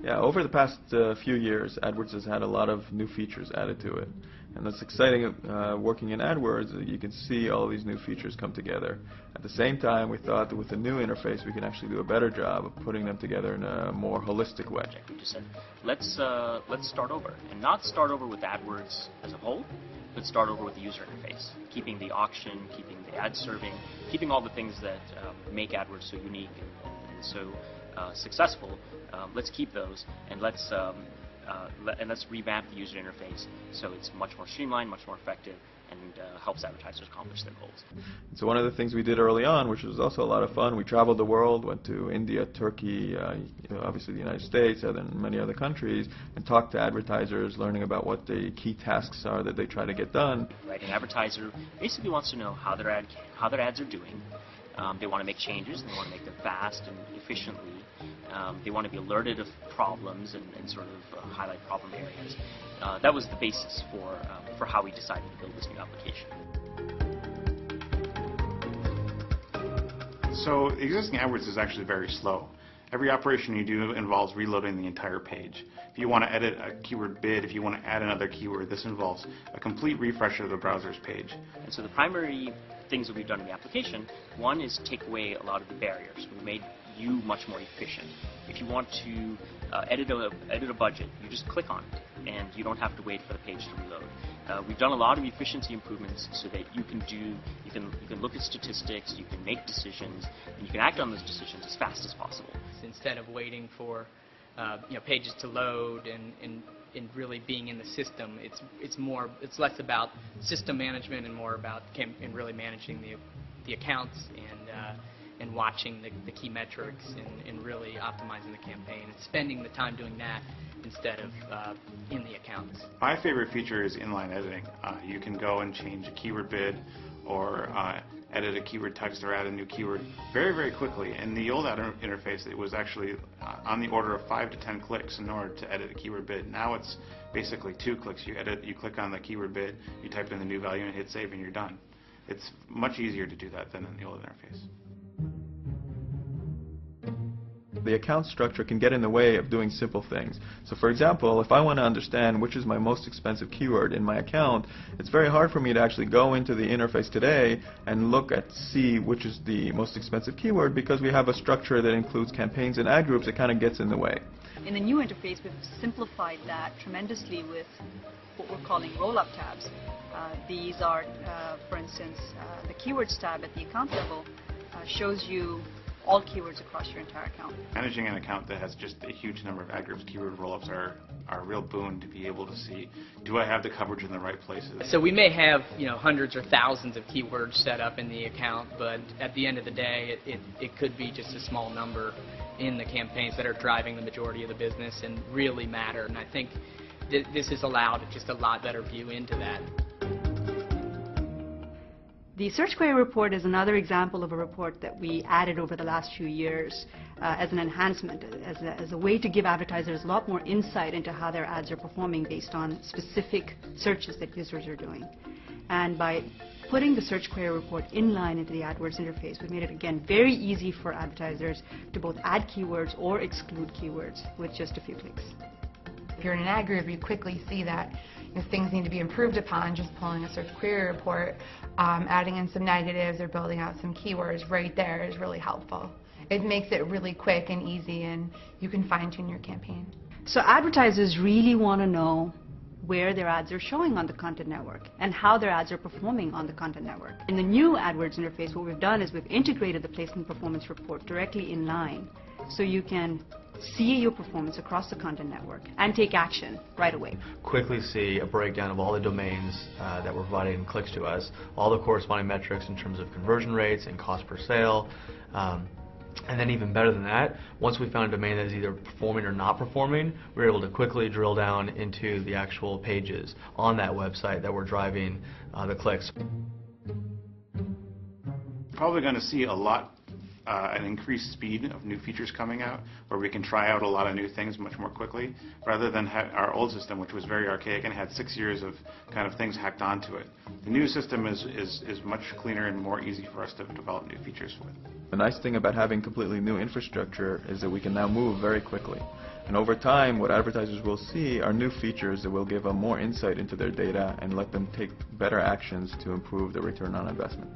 Yeah, over the past few years, AdWords has had a lot of new features added to it. And that's exciting working in AdWords. You can see all these new features come together. At the same time, we thought that with the new interface, we can actually do a better job of putting them together in a more holistic way. We just said, let's start over, and not start over with AdWords as a whole, but start over with the user interface, keeping the auction, keeping the ad serving, keeping all the things that make AdWords so unique and so successful. Let's keep those, and let's revamp the user interface so it's much more streamlined, much more effective, and helps advertisers accomplish their goals. So one of the things we did early on, which was also a lot of fun, we traveled the world, went to India, Turkey, obviously the United States, and many other countries, and talked to advertisers, learning about what the key tasks are that they try to get done. Right, an advertiser basically wants to know how their ads are doing. They want to make changes, and they want to make them fast and efficiently. They want to be alerted of problems and sort of highlight problem areas. That was the basis for how we decided to build this new application. So existing AdWords is actually very slow. Every operation you do involves reloading the entire page. If you want to edit a keyword bid, if you want to add another keyword, this involves a complete refresh of the browser's page. And so the primary things that we've done in the application, one is take away a lot of the barriers. We made you much more efficient. If you want to edit a budget, you just click on it, and you don't have to wait for the page to reload. We've done a lot of efficiency improvements so that you can look at statistics, you can make decisions, and you can act on those decisions as fast as possible. Instead of waiting for pages to load and really being in the system, it's less about system management and more about really managing the accounts and watching the key metrics and really optimizing the campaign and spending the time doing that instead of in the accounts. My favorite feature is inline editing. You can go and change a keyword bid or edit a keyword text or add a new keyword very, very quickly. In the old ad interface, it was actually on the order of 5 to 10 clicks in order to edit a keyword bid. Now it's basically 2 clicks. You click on the keyword bid, you type in the new value and hit save, and you're done. It's much easier to do that than in the old interface. The account structure can get in the way of doing simple things. So for example, if I want to understand which is my most expensive keyword in my account, it's very hard for me to actually go into the interface today and see which is the most expensive keyword, because we have a structure that includes campaigns and ad groups that kind of gets in the way. In the new interface, we've simplified that tremendously with what we're calling roll-up tabs. These are, for instance, the keywords tab at the account level shows you all keywords across your entire account. Managing an account that has just a huge number of ad groups, keyword roll-ups are a real boon to be able to see, do I have the coverage in the right places? So we may have hundreds or thousands of keywords set up in the account, but at the end of the day, it could be just a small number in the campaigns that are driving the majority of the business and really matter. And I think this has allowed just a lot better view into that. The search query report is another example of a report that we added over the last few years as an enhancement, as a way to give advertisers a lot more insight into how their ads are performing based on specific searches that users are doing. And by putting the search query report inline into the AdWords interface, we made it, again, very easy for advertisers to both add keywords or exclude keywords with just a few clicks. If you're in an ad group, you quickly see that if things need to be improved upon, just pulling a search query report, adding in some negatives or building out some keywords right there is really helpful. It makes it really quick and easy, and you can fine-tune your campaign. So advertisers really want to know where their ads are showing on the content network and how their ads are performing on the content network. In the new AdWords interface, what we've done is we've integrated the placement performance report directly in line, so you can see your performance across the content network and take action right away. Quickly see a breakdown of all the domains that were providing clicks to us, all the corresponding metrics in terms of conversion rates and cost per sale. And then even better than that, once we found a domain that is either performing or not performing, we were able to quickly drill down into the actual pages on that website that were driving the clicks. Probably going to see an increased speed of new features coming out, where we can try out a lot of new things much more quickly, rather than our old system, which was very archaic and had 6 years of kind of things hacked onto it. The new system is much cleaner and more easy for us to develop new features with. The nice thing about having completely new infrastructure is that we can now move very quickly. And over time, what advertisers will see are new features that will give them more insight into their data and let them take better actions to improve the return on investment.